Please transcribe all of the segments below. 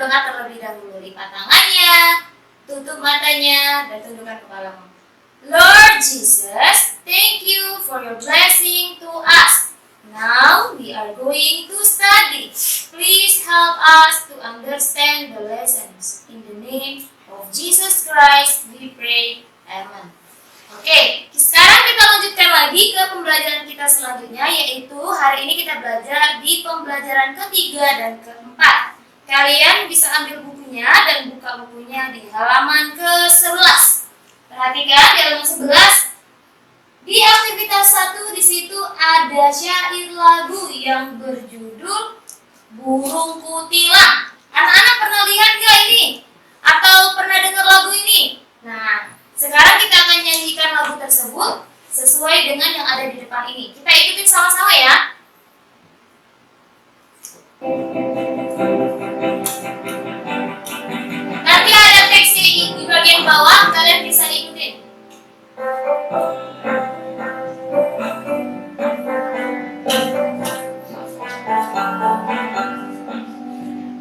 berdoa terlebih dahulu. Lipat tangannya, tutup matanya, dan tundukkan kepalamu. Lord Jesus, thank you for your blessing to us. Now we are going to study. Please help us to understand the lessons. In the name of Jesus Christ we pray. Amen. Oke, sekarang kita lanjutkan lagi ke pembelajaran kita selanjutnya, yaitu hari ini kita belajar di pembelajaran ketiga dan keempat. Kalian bisa ambil bukunya dan buka bukunya di halaman ke-11. Perhatikan di halaman 11. Di aktivitas 1 di situ ada syair lagu yang berjudul Burung Kutilang. Anak-anak pernah lihat nggak ini? Atau pernah dengar lagu ini? Nah, sekarang kita akan nyanyikan lagu tersebut sesuai dengan yang ada di depan ini. Kita ikutin sama-sama ya. Nanti ada teksnya di bagian bawah, kalian bisa ikutin.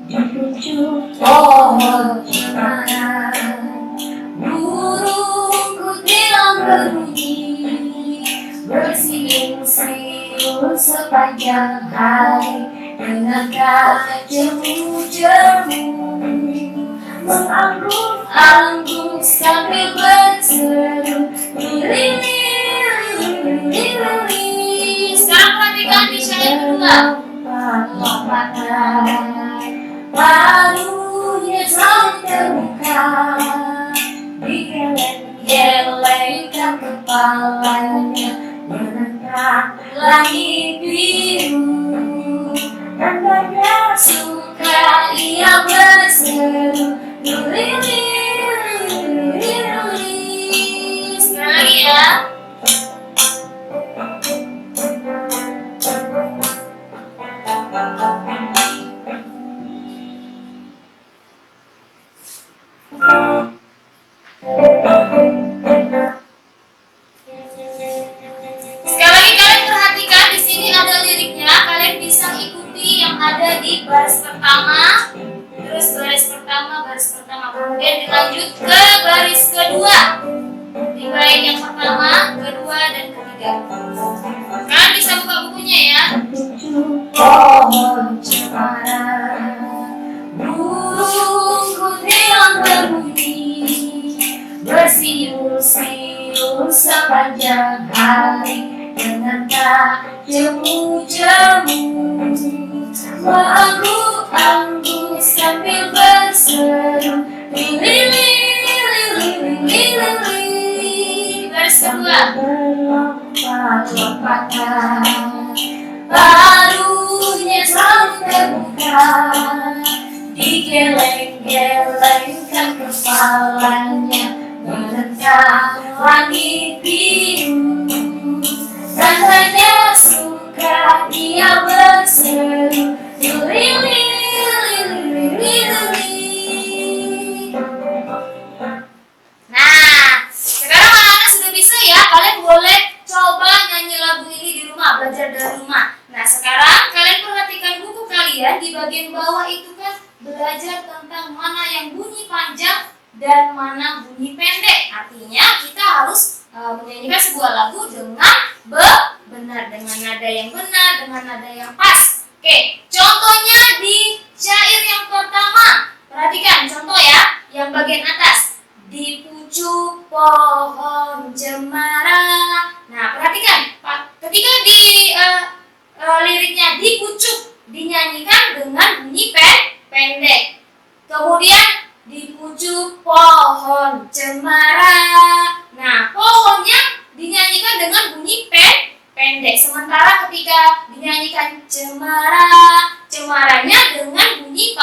Di pucuk pohon cemara, burung kutilang berbunyi, bersiul-siul sepanjang hari, dengarkan jemu-jemu mengangguk-angguk sambil berseru lili-lili. Sekarang perhatikan di syair kedua. Barunya selalu terbuka, digeleng-gelengkan kepalanya, menentang langit biru. Tandanya suka ia berseru lili-lili. Sekali lagi ya. Ada di baris pertama, terus baris pertama, kemudian dilanjut ke baris kedua, di bait yang pertama, kedua, dan ketiga. Kalian bisa buka bukunya ya. Pohon cemara, burung kutilang berbunyi, bersiul-siul sepanjang hari, dengarkan jemu-jemu mengangguk-angguk sambil berseru lili-lili. Baris kedua. Berlompat-lompatan, barunya selalu terbuka, digeleng-gelengkan kepalanya, menentang langit biru. Tandanya suka dia berseru lili-lili. Nah, sekarang anak-anak sudah bisa ya. Kalian boleh coba nyanyi lagu ini di rumah, belajar dari rumah. Nah, sekarang kalian perhatikan buku kalian di bagian bawah itu kan belajar tentang mana yang bunyi panjang dan mana bunyi pendek. Artinya kita harus menyanyikan sebuah lagu dengan benar, dengan nada yang benar, dengan nada yang pas. Oke, contohnya di syair yang pertama. Perhatikan contoh ya, yang bagian atas. Di pucuk pohon cemara. Nah, perhatikan, ketika di liriknya di pucuk dinyanyikan dengan bunyi pendek. Kemudian di pucuk pohon cemara. Nah, pohonnya dinyanyikan dengan bunyi pendek. Sementara ketika dinyanyikan cemaranya dengan bunyi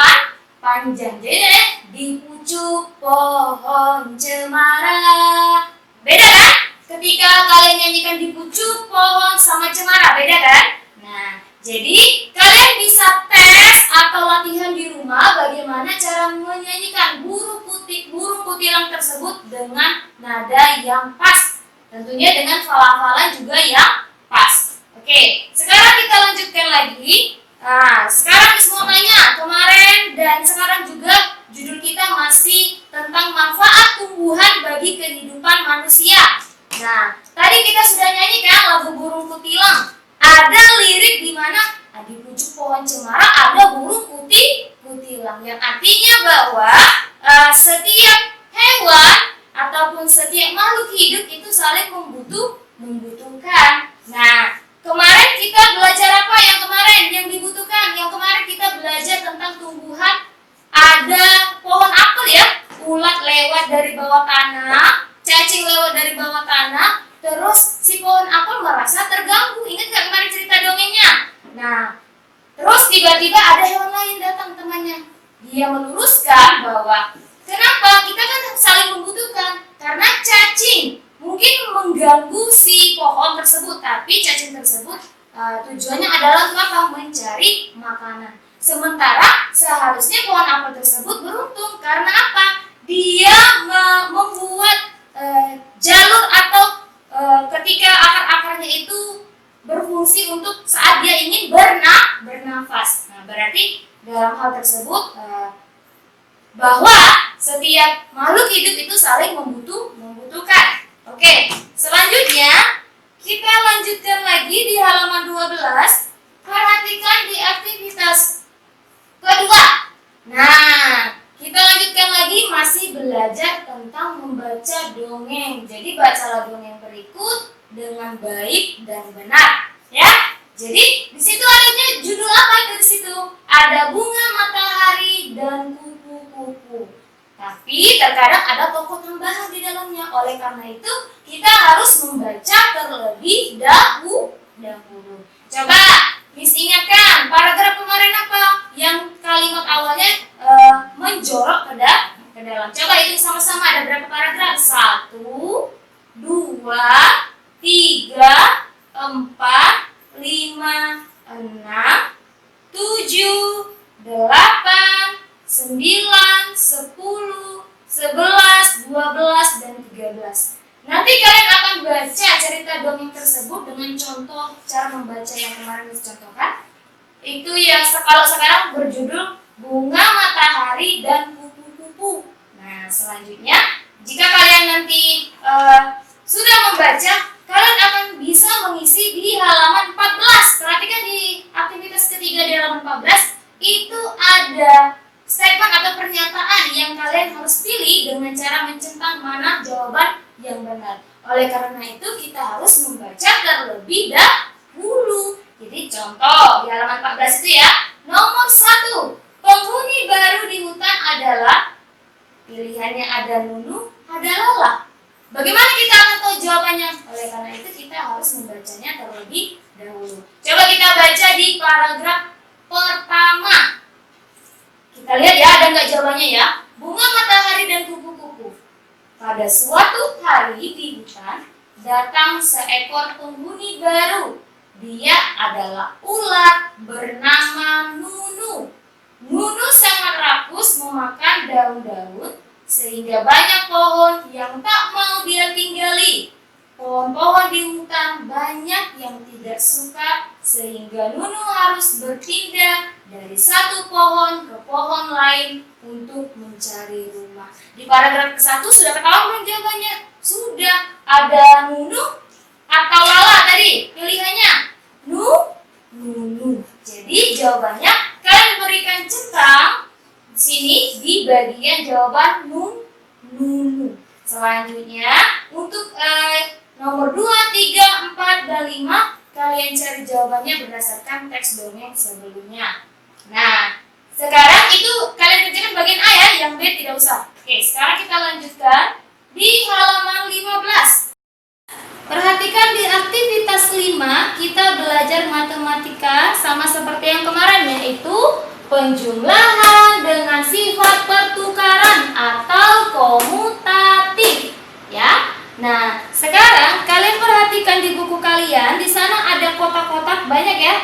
panjang. Jadi di pucuk pohon cemara. Beda kan? Ketika kalian nyanyikan di pucuk pohon sama cemara, beda kan? Nah, jadi kalian bisa tes atau latihan di rumah bagaimana cara menyanyikan burung kutilang tersebut dengan nada yang pas. Tentunya dengan hafalan juga yang pas. Oke, sekarang kita lanjutkan lagi. Nah, sekarang semuanya kemarin dan sekarang juga judul kita masih tentang manfaat tumbuhan bagi kehidupan manusia. Nah, tadi kita sudah nyanyikan lagu burung kutilang. Ada lirik di mana di pucuk pohon cemara ada burung kutilang yang artinya bahwa setiap hewan ataupun setiap makhluk hidup itu saling membutuhkan. Nah, kemarin kita belajar apa yang dibutuhkan? Yang kemarin kita belajar tentang tumbuhan. Ada pohon apel ya, ulat lewat dari bawah tanah, cacing lewat dari bawah tanah, terus si pohon apel merasa terganggu. Ingat gak kemarin cerita dongengnya? Nah, terus tiba-tiba ada hewan lain datang temannya. Dia meluruskan bahwa kenapa kita kan saling membutuhkan? Karena cacing mungkin mengganggu si pohon tersebut, tapi cacing tersebut tujuannya adalah untuk apa? Mencari makanan. Sementara seharusnya pohon apel tersebut beruntung karena apa? Dia membuat jalur atau ketika akar-akarnya itu berfungsi untuk saat dia ingin bernafas. Nah, berarti dalam hal tersebut bahwa setiap makhluk hidup itu saling membutuhkan. Oke, selanjutnya kita lanjutkan lagi di halaman 12. Perhatikan di aktivitas kedua. Nah, kita lanjutkan lagi masih belajar tentang membaca dongeng. Jadi bacalah dongeng berikut dengan baik dan benar, ya. Jadi di situ adanya judul apa itu di situ? Ada bunga matahari dan kupu-kupu. Tapi terkadang ada tokoh tambahan di dalamnya. Oleh karena itu kita harus membaca terlebih dahulu. Coba Miss ingatkan paragraf kemarin apa? Yang kalimat awalnya menjorok ke dalam. Coba itu sama-sama, ada berapa paragraf? 1, 2, 3, 4, 5, 6, 7, 8, 9, 10, 11, 12, dan 13. Nanti kalian akan baca cerita dongeng tersebut dengan contoh cara membaca yang kemarin dicontohkan. Itu yang kalau sekarang berjudul Bunga Matahari dan Kupu-kupu. Nah, selanjutnya jika kalian nanti sudah membaca, kalian akan bisa mengisi di halaman 14. Perhatikan di aktivitas ketiga di halaman 14 itu ada statement atau pernyataan yang kalian harus pilih dengan cara mencentang mana jawaban yang benar. Oleh karena itu kita harus membaca terlebih dahulu. Jadi contoh di halaman 14 itu ya. Nomor 1, penghuni baru di hutan adalah, pilihannya ada Nunu, ada Lala. Bagaimana kita akan tahu jawabannya? Oleh karena itu kita harus membacanya terlebih dahulu. Coba kita baca di paragraf pertama. Kita lihat ya, ada nggak jawabannya ya? Bunga matahari dan kupu-kupu. Pada suatu hari di hutan, datang seekor penghuni baru. Dia adalah ulat bernama Nunu. Nunu sangat rakus memakan daun-daun, sehingga banyak pohon yang tak mau dia tinggali. Pohon-pohon di hutan banyak yang tidak suka, sehingga Nunu harus berpindah dari satu pohon ke pohon lain untuk mencari rumah. Di paragraf ke-1 sudah ketahuan belum jawabannya? Sudah. Ada Nunu atau Lala tadi? Pilihannya Nunu. Jadi jawabannya kalian berikan centang sini di bagian jawaban Nunu. Selanjutnya untuk nomor 2, 3, 4, dan 5 kalian cari jawabannya berdasarkan teks dongeng sebelumnya. Nah, sekarang itu kalian kerjakan bagian A ya, yang B tidak usah. Oke, sekarang kita lanjutkan di halaman 15. Perhatikan di aktivitas 5 kita belajar matematika sama seperti yang kemarin, yaitu penjumlahan dengan sifat pertukaran atau komutatif, ya. Nah, sekarang kalian perhatikan di buku kalian, di sana ada kotak-kotak banyak ya.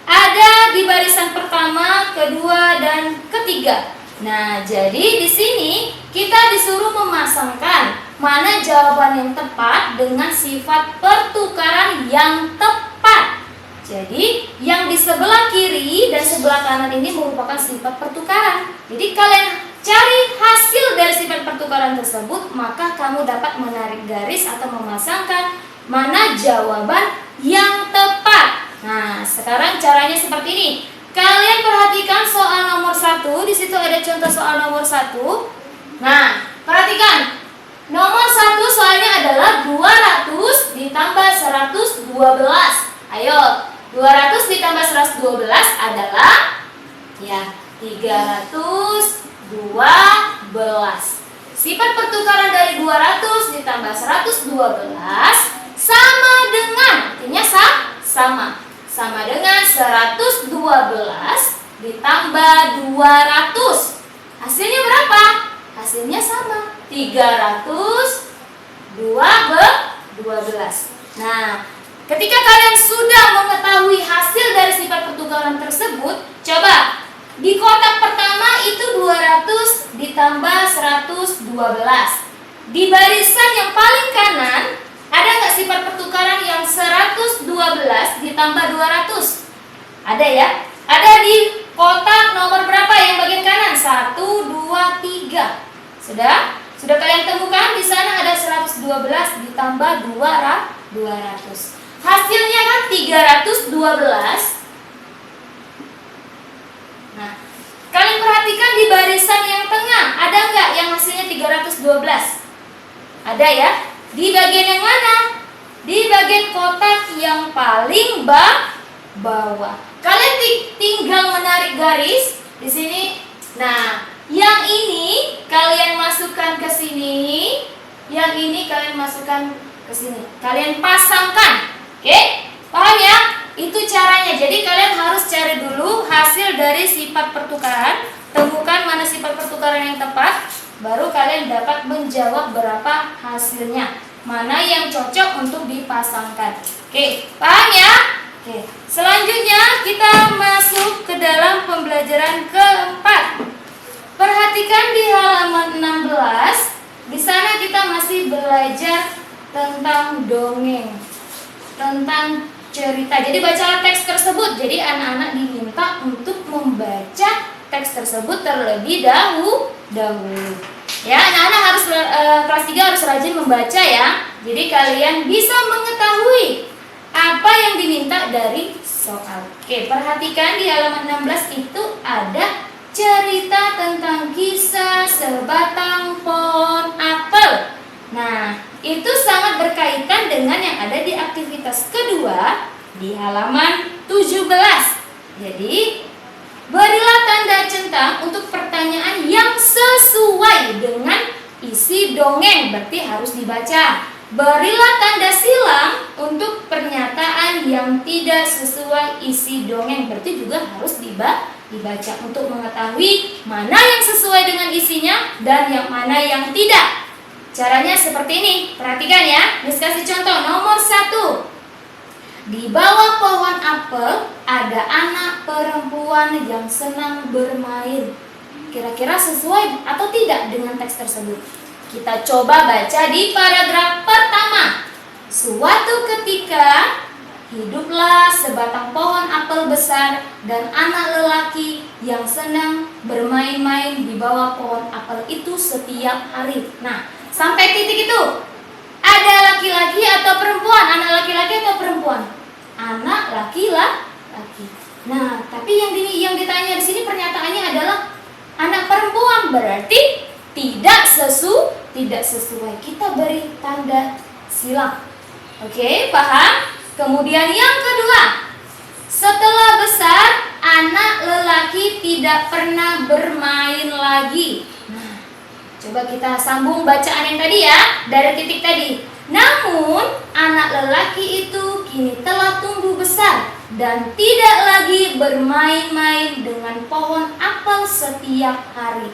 Ada di barisan pertama, kedua, dan ketiga. Nah, jadi di sini kita disuruh memasangkan mana jawaban yang tepat dengan sifat pertukaran yang tepat. Jadi yang di sebelah kiri dan sebelah kanan ini merupakan sifat pertukaran. Jadi kalian cari hasil dari sifat pertukaran tersebut, maka kamu dapat menarik garis atau memasangkan mana jawaban yang tepat. Nah, sekarang caranya seperti ini. Kalian perhatikan soal nomor 1. Di situ ada contoh soal nomor 1. Nah, perhatikan. Nomor 1 soalnya adalah 200 ditambah 112. Ayo, 200 ditambah 112 adalah ya 312. Sifat pertukaran dari 200 ditambah 112 sama dengan, artinya sama dengan 112 ditambah 200. Hasilnya berapa? Hasilnya sama, 312. Nah, ketika kalian sudah mengetahui hasil dari sifat pertukaran tersebut, coba di kotak pertama itu 200 ditambah 112. Di barisan yang paling kanan, ada nggak sifat pertukaran yang 112 ditambah 200? Ada ya? Ada di kotak nomor berapa yang bagian kanan? 1, 2, 3. Sudah? Sudah kalian temukan di sana ada 112 ditambah 200. Hasilnya kan 312. Nah, kalian perhatikan di barisan yang tengah, ada nggak yang hasilnya 312? Ada ya? Di bagian yang mana? Di bagian kotak yang paling bawah. Kalian tinggal menarik garis di sini. Nah, yang ini kalian masukkan ke sini, yang ini kalian masukkan ke sini. Kalian pasangkan. Oke? Paham ya? Itu caranya. Jadi kalian harus cari dulu hasil dari sifat pertukaran, temukan mana sifat pertukaran yang tepat, baru kalian dapat menjawab berapa hasilnya, mana yang cocok untuk dipasangkan. Oke, paham ya? Oke, selanjutnya kita masuk ke dalam pembelajaran keempat. Perhatikan di halaman 16. Di sana kita masih belajar tentang dongeng, tentang cerita. Jadi bacalah teks tersebut. Jadi anak-anak diminta untuk membaca teks tersebut terlebih dahulu. Ya, anak-anak harus kelas 3 harus rajin membaca ya. Jadi kalian bisa mengetahui apa yang diminta dari soal. Oke, perhatikan di halaman 16 itu ada cerita tentang kisah sebatang pohon apel. Nah, itu sangat berkaitan dengan yang ada di aktivitas kedua di halaman 17. Jadi, berilah tanda centang untuk pertanyaan yang sesuai dengan isi dongeng, berarti harus dibaca. Berilah tanda silang untuk pernyataan yang tidak sesuai isi dongeng, berarti juga harus dibaca untuk mengetahui mana yang sesuai dengan isinya dan yang mana yang tidak. Caranya seperti ini, perhatikan ya. Miss kasih contoh nomor 1. Di bawah pohon apel ada anak perempuan yang senang bermain. Kira-kira sesuai atau tidak dengan teks tersebut? Kita coba baca di paragraf pertama. Suatu ketika hiduplah sebatang pohon apel besar dan anak lelaki yang senang bermain-main di bawah pohon apel itu setiap hari. Nah, sampai titik itu ada laki-laki atau perempuan? Anak laki-laki atau perempuan? Anak laki-laki. Nah, tapi yang ditanya di sini pernyataannya adalah anak perempuan, berarti tidak sesuai. Kita beri tanda silang. Oke, paham? Kemudian yang kedua, setelah besar anak lelaki tidak pernah bermain lagi. Nah, coba kita sambung bacaan yang tadi ya, dari titik tadi. Namun anak lelaki itu kini telah tumbuh besar dan tidak lagi bermain-main dengan pohon apel setiap hari.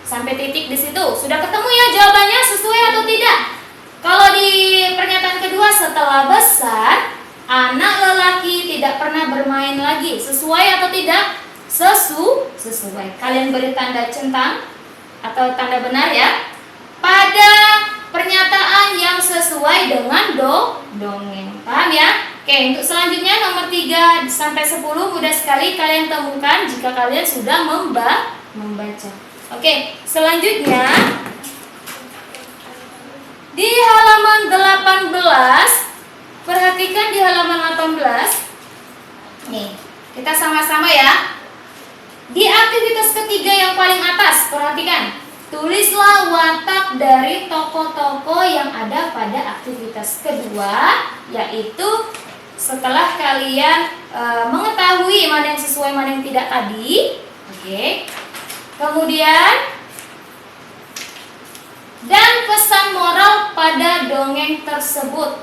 Sampai titik di situ sudah ketemu ya jawabannya sesuai atau tidak? Kalau di pernyataan kedua, setelah besar anak lelaki tidak pernah bermain lagi, sesuai atau tidak? Sesuai. Kalian beri tanda centang atau tanda benar ya pada pernyataan yang sesuai dengan dongeng. Paham ya? Oke, untuk selanjutnya nomor 3 sampai 10 mudah sekali kalian temukan jika kalian sudah membaca. Oke, selanjutnya di halaman 18, perhatikan di halaman 18. Nih, kita sama-sama ya. Di aktivitas ketiga yang paling atas, perhatikan. Tulislah watak dari tokoh-tokoh yang ada pada aktivitas kedua, yaitu setelah kalian mengetahui mana yang sesuai mana yang tidak tadi. Oke. Kemudian dan pesan moral pada dongeng tersebut.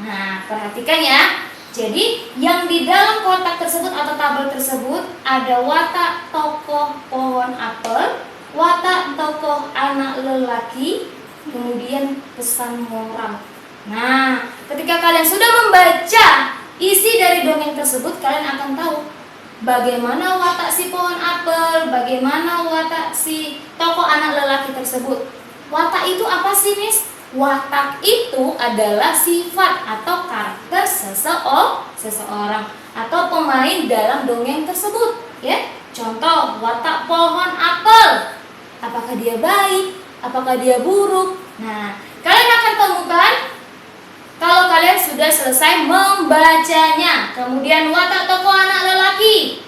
Nah, perhatikan ya. Jadi, yang di dalam kotak tersebut atau tabel tersebut ada watak tokoh pohon apel, watak tokoh anak lelaki, kemudian pesan moral. Nah, ketika kalian sudah membaca isi dari dongeng tersebut, kalian akan tahu bagaimana watak si pohon apel, bagaimana watak si tokoh anak lelaki tersebut. Watak itu apa sih, Miss? Watak itu adalah sifat atau karakter seseorang atau pemain dalam dongeng tersebut, ya. Contoh, watak pohon apel. Apakah dia baik? Apakah dia buruk? Nah, kalian akan temukan kalau kalian sudah selesai membacanya. Kemudian watak tokoh anak lelaki.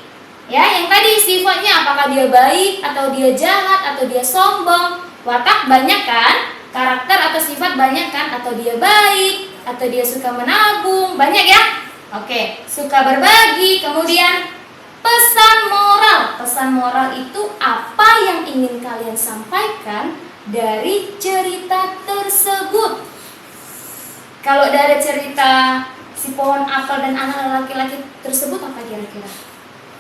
Ya, yang tadi sifatnya apakah dia baik atau dia jahat atau dia sombong. Watak banyak kan? Karakter atau sifat banyak kan? Atau dia baik, atau dia suka menabung, banyak ya? Oke, suka berbagi. Kemudian pesan moral. Pesan moral itu apa yang ingin kalian sampaikan dari cerita tersebut. Kalau dari cerita si pohon apel dan anak laki-laki tersebut apa kira-kira?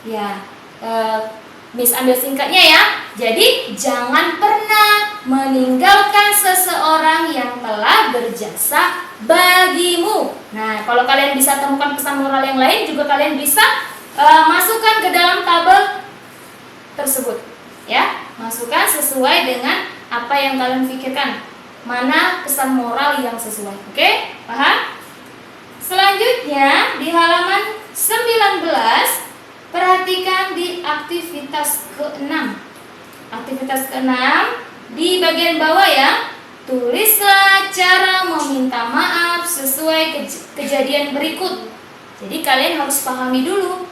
Ya, Miss ambil singkatnya ya. Jadi jangan pernah meninggalkan seseorang yang telah berjasa bagimu. Nah, kalau kalian bisa temukan pesan moral yang lain juga kalian bisa masukkan ke dalam tabel tersebut. Ya, masukkan sesuai dengan apa yang kalian pikirkan. Mana pesan moral yang sesuai. Oke? Paham? Selanjutnya di halaman 19 perhatikan di aktivitas ke-6. Aktivitas ke-6 di bagian bawah ya. Tulislah cara meminta maaf sesuai kejadian berikut. Jadi kalian harus pahami dulu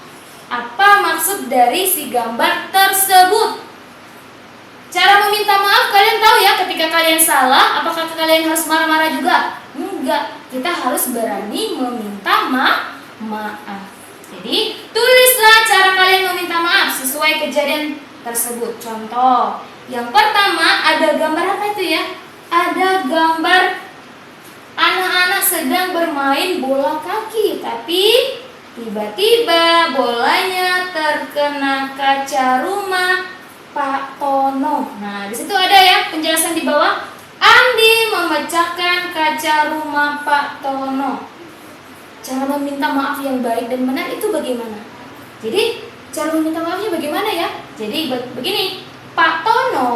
apa maksud dari si gambar tersebut. Cara meminta maaf kalian tahu ya, ketika kalian salah apakah kalian harus marah-marah juga? Enggak, kita harus berani meminta maaf. Jadi, tulislah cara kalian meminta maaf sesuai kejadian tersebut. Contoh, yang pertama ada gambar apa itu ya? Ada gambar anak-anak sedang bermain bola kaki, tapi tiba-tiba bolanya terkena kaca rumah Pak Tono. Nah, di situ ada ya penjelasan di bawah. Andi memecahkan kaca rumah Pak Tono. Cara meminta maaf yang baik dan benar itu bagaimana? Jadi cara meminta maafnya bagaimana ya? Jadi begini, Pak Tono,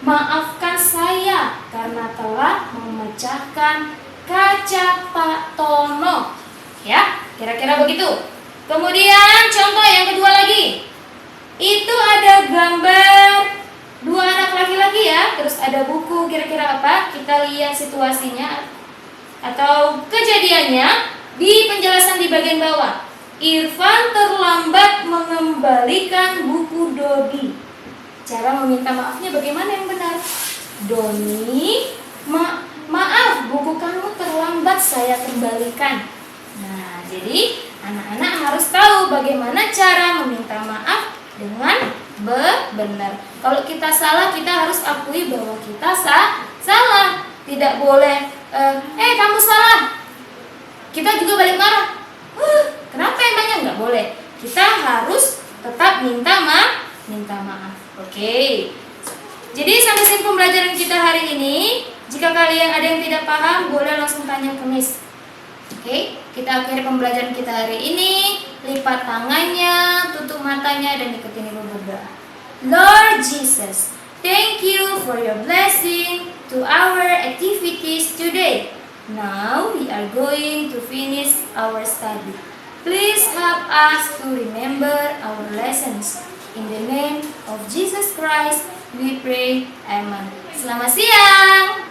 maafkan saya karena telah memecahkan kaca Pak Tono. Ya, kira-kira begitu. Kemudian contoh yang kedua lagi. Itu ada gambar dua anak laki-laki ya, terus ada buku, kira-kira apa? Kita lihat situasinya atau kejadiannya. Di penjelasan di bagian bawah, Irfan terlambat mengembalikan buku Dodi. Cara meminta maafnya bagaimana yang benar? Doni, maaf buku kamu terlambat, saya kembalikan. Nah, jadi anak-anak harus tahu bagaimana cara meminta maaf dengan benar. Kalau kita salah, kita harus akui bahwa kita salah. Tidak boleh, kamu salah. Kita juga balik marah. Kenapa emangnya? Nggak boleh. Kita harus tetap minta maaf. Oke. Jadi sampai sini pembelajaran kita hari ini. Jika kalian ada yang tidak paham, boleh langsung tanya ke Miss. Oke. Kita akhiri pembelajaran kita hari ini. Lipat tangannya, tutup matanya, dan ikutin ibu berdoa. Lord Jesus, thank you for your blessing to our activities today. Now we are going to finish our study. Please help us to remember our lessons. In the name of Jesus Christ, we pray. Amen. Selamat siang.